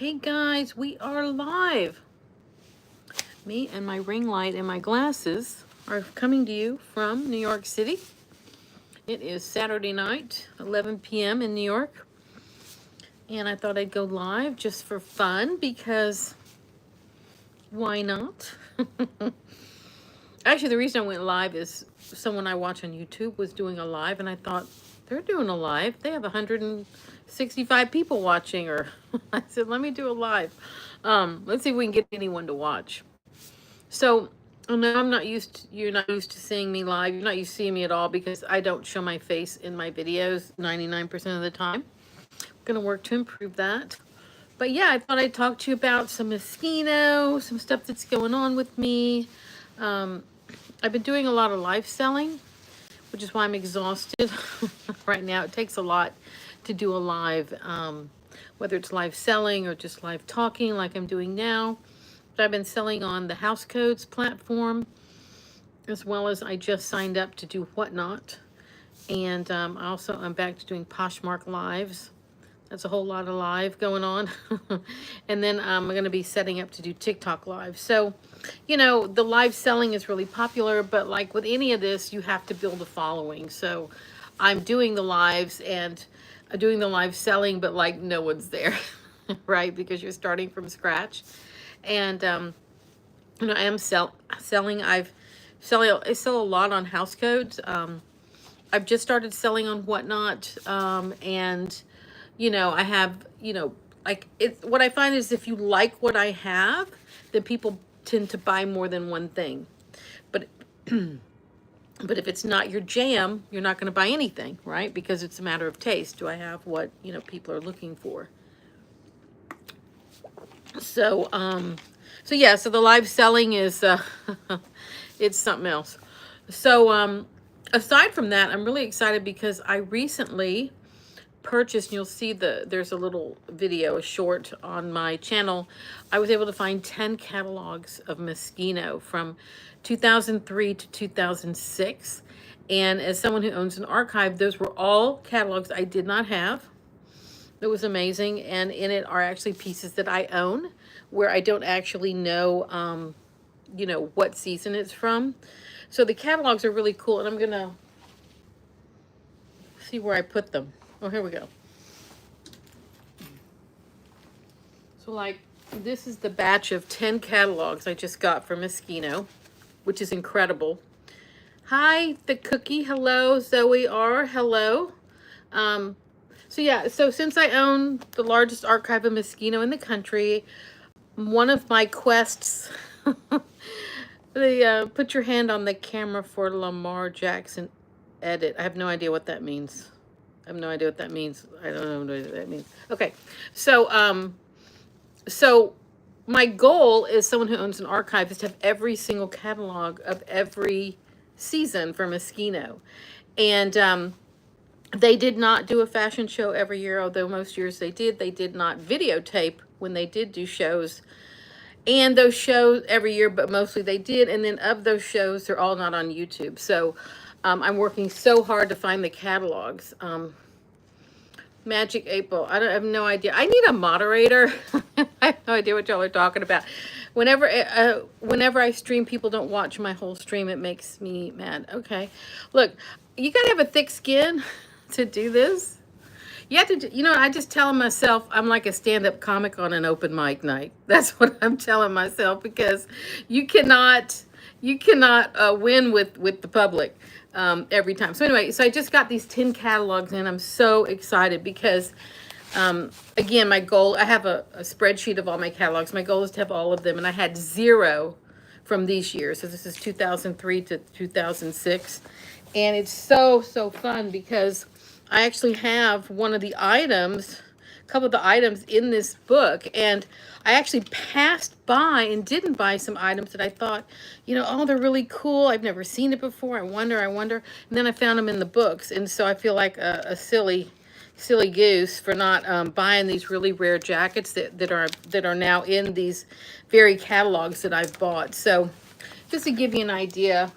Hey guys, we are live. Me and my ring light and my glasses are coming to you from New York City. It is Saturday night, 11 p.m. in New York. And I thought I'd go live just for fun because why not? Actually, the reason I went live is someone I watch on YouTube was doing a live, and I thought, they're doing a live. They have 165 people watching, or I said, let me do a live. Let's see if we can get anyone to watch. So, I know you're not used to seeing me live. You're not used to seeing me at all because I don't show my face in my videos 99% of the time. I'm going to work to improve that. But yeah, I thought I'd talk to you about some Moschino, some stuff that's going on with me. I've been doing a lot of live selling, which is why I'm exhausted right now. It takes a lot to do a live, whether it's live selling or just live talking like I'm doing now. But I've been selling on the House Codes platform, as well as I just signed up to do Whatnot. And I'm back to doing Poshmark lives. That's a whole lot of live going on. And then I'm going to be setting up to do TikTok live. So, you know, the live selling is really popular, but like with any of this, you have to build a following. So I'm doing the lives and doing the live selling, but like no one's there, right? Because you're starting from scratch. And, you know, I am selling. I sell a lot on House Codes. I've just started selling on Whatnot. And you know, I have, you know, like what I find is if you like what I have, then people tend to buy more than one thing. But but if it's not your jam, you're not going to buy anything, right? Because it's a matter of taste. Do I have what, you know, people are looking for? So so yeah, so the live selling is it's something else. So aside from that, I'm really excited because I recently purchased, and you'll see there's a little video, a short on my channel. I was able to find 10 catalogs of Moschino from 2003 to 2006. And as someone who owns an archive, those were all catalogs I did not have. It was amazing. And in it are actually pieces that I own where I don't actually know, you know, what season it's from. So the catalogs are really cool. And I'm going to see where I put them. Oh, here we go. So like, this is the batch of 10 catalogs I just got from Moschino, which is incredible. Hi, the cookie. Hello, Zoe R. Hello. So yeah, so since I own the largest archive of Moschino in the country, one of my quests, put your hand on the camera for Lamar Jackson edit. I have no idea what that means. I have no idea what that means. I don't know what that means. Okay. So, so my goal is someone who owns an archive is to have every single catalog of every season for Moschino. And, they did not do a fashion show every year, although most years they did. They did not videotape when they did do shows. And those shows every year, but mostly they did. And then of those shows, they're all not on YouTube. So, I'm working so hard to find the catalogs. Magic April. I have no idea. I need a moderator. I have no idea what y'all are talking about. Whenever I stream, people don't watch my whole stream. It makes me mad. Okay. Look, you got to have a thick skin to do this. You have to, you know, I just telling myself I'm like a stand-up comic on an open mic night. That's what I'm telling myself because you cannot win with the public every time. So anyway, so I just got these 10 catalogs and I'm so excited because, again, my goal, I have a spreadsheet of all my catalogs. My goal is to have all of them. And I had 0 from these years. So this is 2003 to 2006. And it's so fun because I actually have one of the items, a couple of the items in this book, and I actually passed by and didn't buy some items that I thought, you know, oh, they're really cool. I've never seen it before. I wonder. And then I found them in the books. And so I feel like a silly goose for not buying these really rare jackets that are now in these very catalogs that I've bought. So just to give you an idea,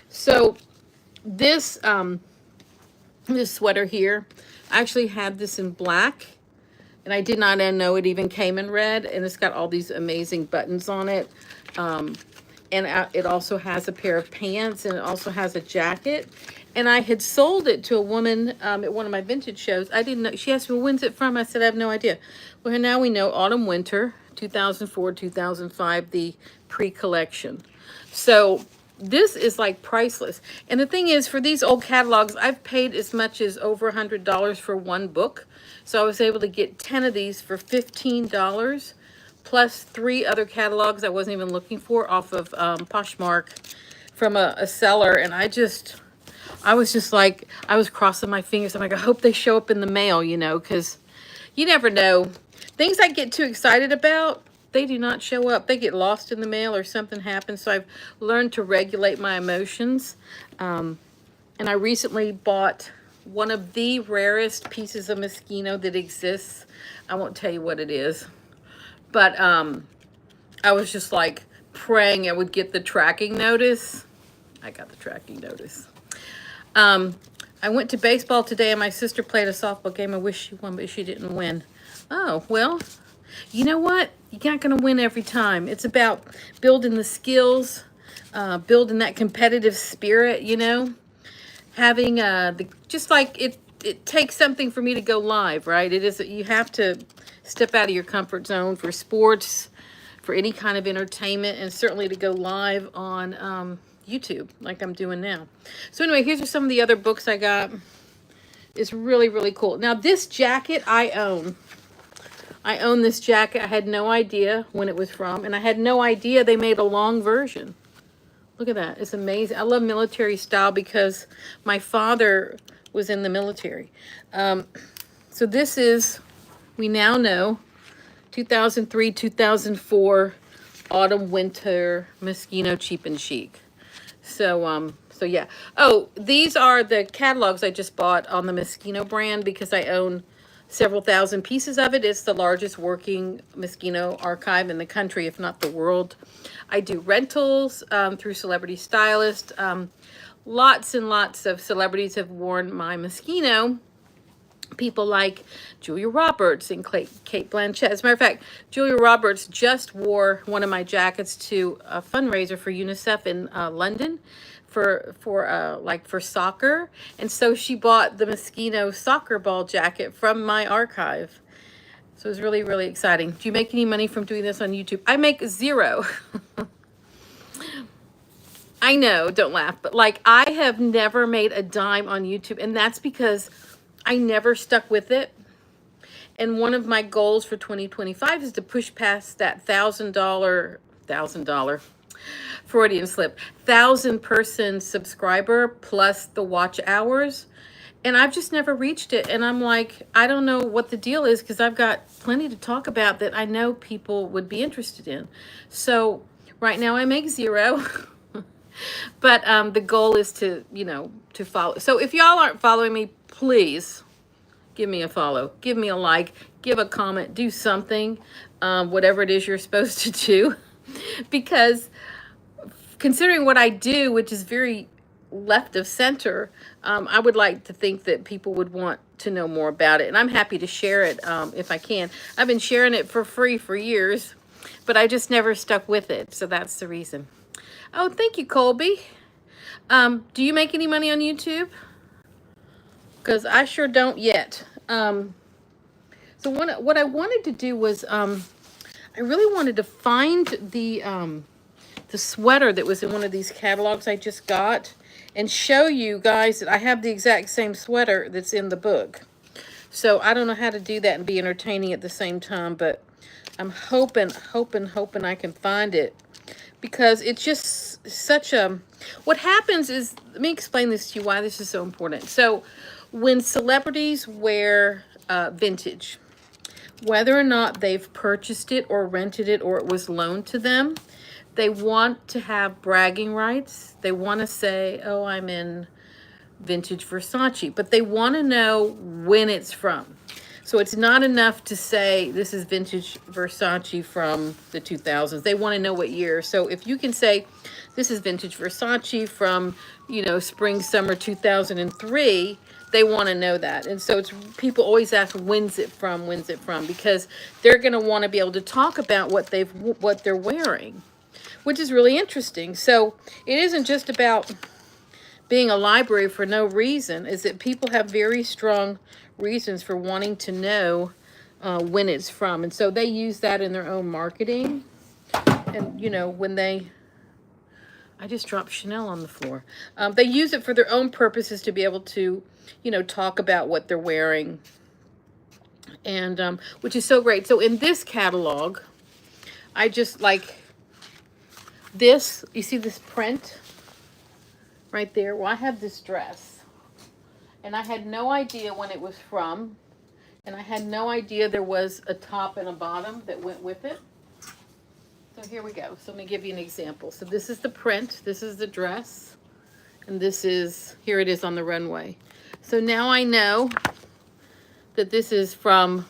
so this this sweater here, I actually had this in black, and I did not know it even came in red, and it's got all these amazing buttons on it. And it also has a pair of pants, and it also has a jacket. And I had sold it to a woman at one of my vintage shows. I didn't know. She asked me, when's it from? I said, I have no idea. Well, now we know autumn, winter, 2004, 2005, the pre-collection. So this is like priceless. And the thing is, for these old catalogs, I've paid as much as over $100 for one book. So I was able to get 10 of these for $15, plus 3 other catalogs I wasn't even looking for off of Poshmark from a seller. And I was just like, I was crossing my fingers. I'm like, I hope they show up in the mail, you know, because you never know. Things I get too excited about, they do not show up. They get lost in the mail or something happens. So I've learned to regulate my emotions. And I recently bought one of the rarest pieces of Moschino that exists. I won't tell you what it is. But I was just like praying I would get the tracking notice. I got the tracking notice. I went to baseball today and my sister played a softball game. I wish she won, but she didn't win. Oh, well, you know what? You're not going to win every time. It's about building the skills, building that competitive spirit, you know, having just like it takes something for me to go live, right? It is, you have to step out of your comfort zone for sports, for any kind of entertainment, and certainly to go live on YouTube like I'm doing now. So anyway, here's some of the other books I got. It's really, really cool. Now this jacket I own. I own this jacket. I had no idea when it was from, and I had no idea they made a long version. Look at that. It's amazing. I love military style because my father was in the military. So this is, we now know, 2003, 2004 autumn winter Moschino cheap and chic. So yeah. Oh, these are the catalogs I just bought on the Moschino brand because I own several thousand pieces of it. It's the largest working Moschino archive in the country, if not the world. I do rentals through Celebrity Stylist. Lots and lots of celebrities have worn my Moschino. People like Julia Roberts and Kate Blanchett. As a matter of fact, Julia Roberts just wore one of my jackets to a fundraiser for UNICEF in London for soccer. And so she bought the Moschino soccer ball jacket from my archive. So it was really, really exciting. Do you make any money from doing this on YouTube? I make zero. I know, don't laugh, but like I have never made a dime on YouTube, and that's because I never stuck with it. And one of my goals for 2025 is to push past that $1,000 Freudian slip, 1,000 person subscriber plus the watch hours. And I've just never reached it. And I'm like, I don't know what the deal is because I've got plenty to talk about that I know people would be interested in. So right now I make zero. But the goal is to, you know, to follow. So if y'all aren't following me, please give me a follow. Give me a like. Give a comment. Do something. Whatever it is you're supposed to do. Because considering what I do, which is very left of center, I would like to think that people would want to know more about it. And I'm happy to share it if I can. I've been sharing it for free for years, but I just never stuck with it. So that's the reason. Oh, thank you, Colby. Do you make any money on YouTube? Because I sure don't yet. So what I wanted to do was, I really wanted to find the sweater that was in one of these catalogs I just got and show you guys that I have the exact same sweater that's in the book. So I don't know how to do that and be entertaining at the same time, but I'm hoping I can find it. Because it's just such a... What happens is... Let me explain this to you why this is so important. So, when celebrities wear vintage, whether or not they've purchased it or rented it or it was loaned to them, they want to have bragging rights. They want to say, oh, I'm in vintage Versace. But they want to know when it's from. So it's not enough to say this is vintage Versace from the 2000s. They want to know what year. So if you can say this is vintage Versace from, you know, spring, summer 2003, they want to know that. And so it's people always ask, when's it from? When's it from? Because they're going to want to be able to talk about what they're wearing, which is really interesting. So it isn't just about being a library for no reason. Is that people have very strong reasons for wanting to know when it's from, and so they use that in their own marketing. And you know, when they I just dropped Chanel on the floor. They use it for their own purposes to be able to, you know, talk about what they're wearing, and which is so great. So in this catalog, I just like this. You see this print right there? Well, I have this dress, and I had no idea when it was from, and I had no idea there was a top and a bottom that went with it. So here we go. So let me give you an example. So this is the print, this is the dress, and this is, here it is on the runway. So now I know that this is from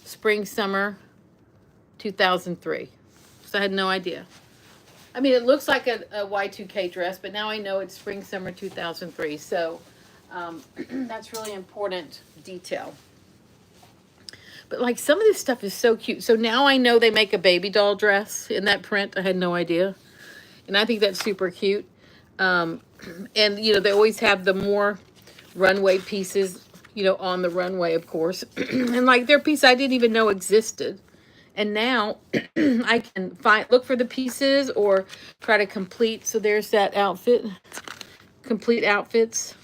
spring, summer 2003. So I had no idea. I mean, it looks like a Y2K dress, but now I know it's spring, summer 2003. So that's really important detail. But like some of this stuff is so cute. So now I know they make a baby doll dress in that print. I had no idea. And I think that's super cute. And, you know, they always have the more runway pieces, you know, on the runway, of course. And like their piece I didn't even know existed. And now I can look for the pieces or try to complete. So there's that outfit. Complete outfits.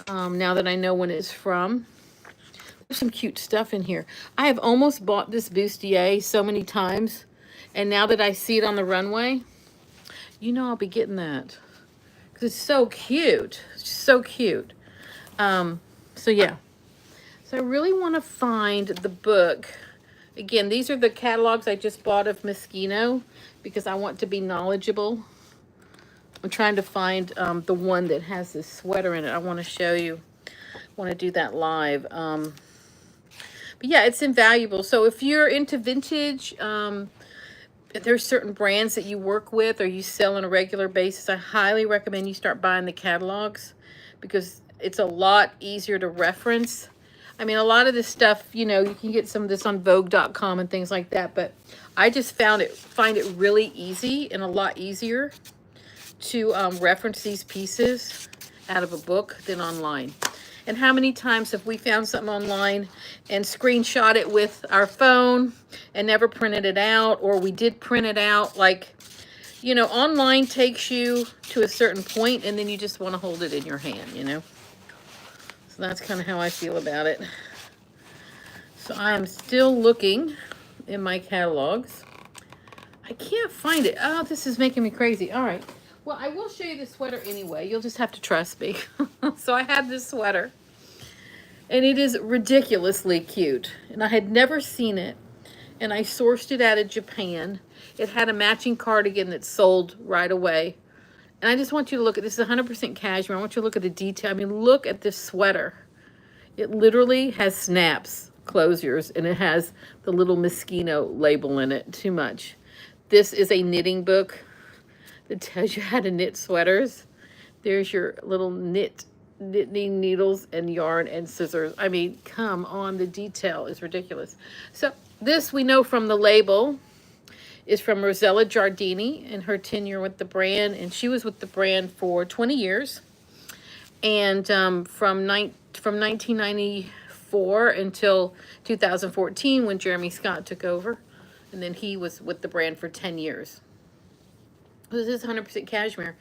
Now that I know when it's from. Some cute stuff in here. I have almost bought this bustier so many times, and now that I see it on the runway, you know I'll be getting that because it's so cute. It's just so cute. So yeah. So I really want to find the book. Again, these are the catalogs I just bought of Moschino because I want to be knowledgeable. I'm trying to find the one that has this sweater in it. I want to show you. I want to do that live. But yeah, it's invaluable. So if you're into vintage, if there's certain brands that you work with or you sell on a regular basis, I highly recommend you start buying the catalogs because it's a lot easier to reference. I mean, a lot of this stuff, you know, you can get some of this on Vogue.com and things like that, but I just find it really easy and a lot easier to reference these pieces out of a book than online. And how many times have we found something online and screenshot it with our phone and never printed it out, or we did print it out? Like, you know, online takes you to a certain point and then you just want to hold it in your hand, you know? So that's kind of how I feel about it. So I am still looking in my catalogs. I can't find it. Oh, this is making me crazy. All right. Well, I will show you the sweater anyway. You'll just have to trust me. So I have this sweater. And it is ridiculously cute. And I had never seen it. And I sourced it out of Japan. It had a matching cardigan that sold right away. And I just want you to look at this. Is 100% cashmere. I want you to look at the detail. I mean, look at this sweater. It literally has snaps, closures, and it has the little Moschino label in it. Too much. This is a knitting book that tells you how to knit sweaters. There's your little knitting needles and yarn and scissors. I mean, come on, the detail is ridiculous. So this we know from the label is from Rosella Giardini and her tenure with the brand, and she was with the brand for 20 years. And from 1994 until 2014 when Jeremy Scott took over, and then he was with the brand for 10 years. This is 100% cashmere.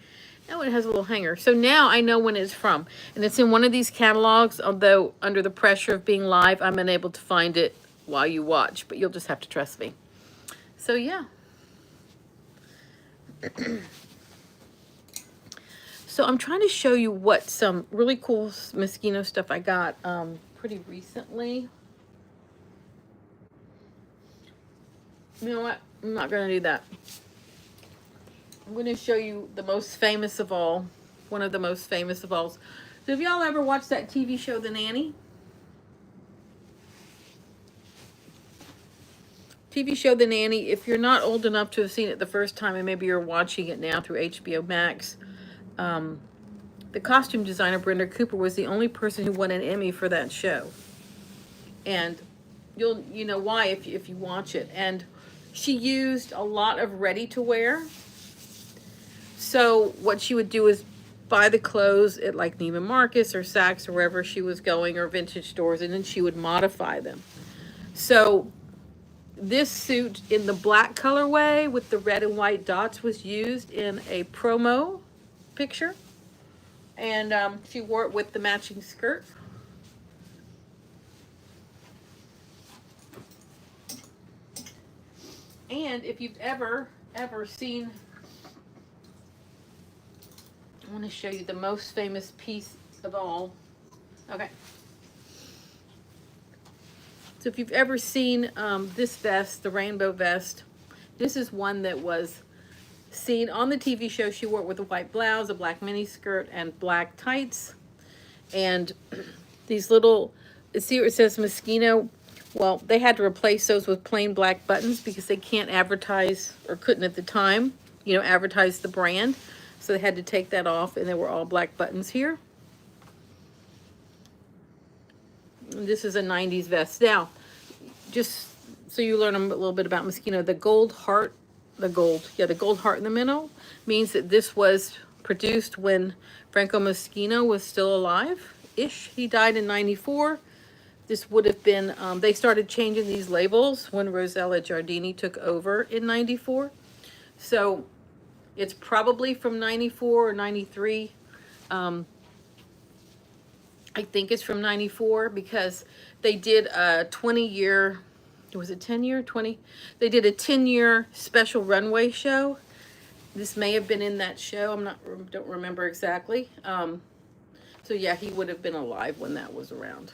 Oh, it has a little hanger. So now I know when it's from. And it's in one of these catalogs, although under the pressure of being live, I'm unable to find it while you watch. But you'll just have to trust me. So, yeah. So I'm trying to show you what some really cool Moschino stuff I got pretty recently. You know what? I'm not going to do that. I'm going to show you the most famous of all. One of the most famous of all. So have y'all ever watched that TV show, The Nanny? TV show, The Nanny. If you're not old enough to have seen it the first time, and maybe you're watching it now through HBO Max, the costume designer, Brenda Cooper, was the only person who won an Emmy for that show. And you know why if you watch it. And she used a lot of ready-to-wear. So what she would do is buy the clothes at like Neiman Marcus or Saks or wherever she was going, or vintage stores, and then she would modify them. So this suit in the black colorway with the red and white dots was used in a promo picture. And she wore it with the matching skirt. And if you've ever seen, I want to show you the most famous piece of all. Okay. So if you've ever seen this vest, the rainbow vest, this is one that was seen on the TV show. She wore it with a white blouse, a black mini skirt, and black tights. And these little, see where it says Moschino? Well, they had to replace those with plain black buttons because they can't advertise, or couldn't at the time, you know, advertise the brand. So they had to take that off, and there were all black buttons here. And this is a 90s vest. Now, just so you learn a little bit about Moschino, the gold heart, the gold heart in the middle means that this was produced when Franco Moschino was still alive-ish. He died in 94. This would have been, they started changing these labels when Rosella Giardini took over in 94. So it's probably from 94 or 93. I think it's from 94 because they did a 20-year, was it 10-year, 20? They did a 10-year special runway show. This may have been in that show. Don't remember exactly. So yeah, he would have been alive when that was around.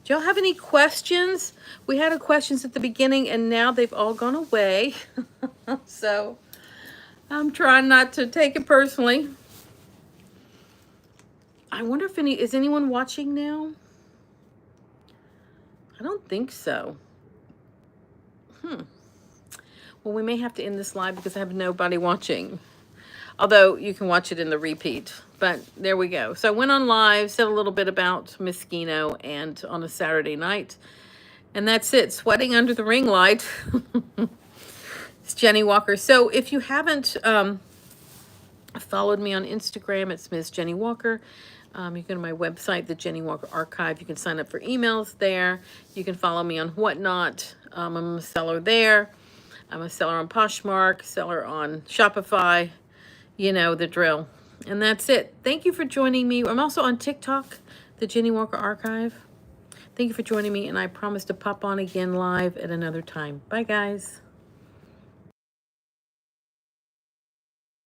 Do y'all have any questions? We had questions at the beginning and now they've all gone away. So I'm trying not to take it personally. I wonder if is anyone watching now? I don't think so. Well, we may have to end this live because I have nobody watching. Although you can watch it in the repeat. But there we go. So I went on live, said a little bit about Moschino and on a Saturday night. And that's it. Sweating under the ring light. It's Jennie Walker. So if you haven't followed me on Instagram, it's Ms. Jennie Walker. You can go to my website, the Jennie Walker Archive. You can sign up for emails there. You can follow me on Whatnot. I'm a seller there. I'm a seller on Poshmark, seller on Shopify. You know the drill. And that's it. Thank you for joining me. I'm also on TikTok, the Jennie Walker Archive. Thank you for joining me, and I promise to pop on again live at another time. Bye, guys.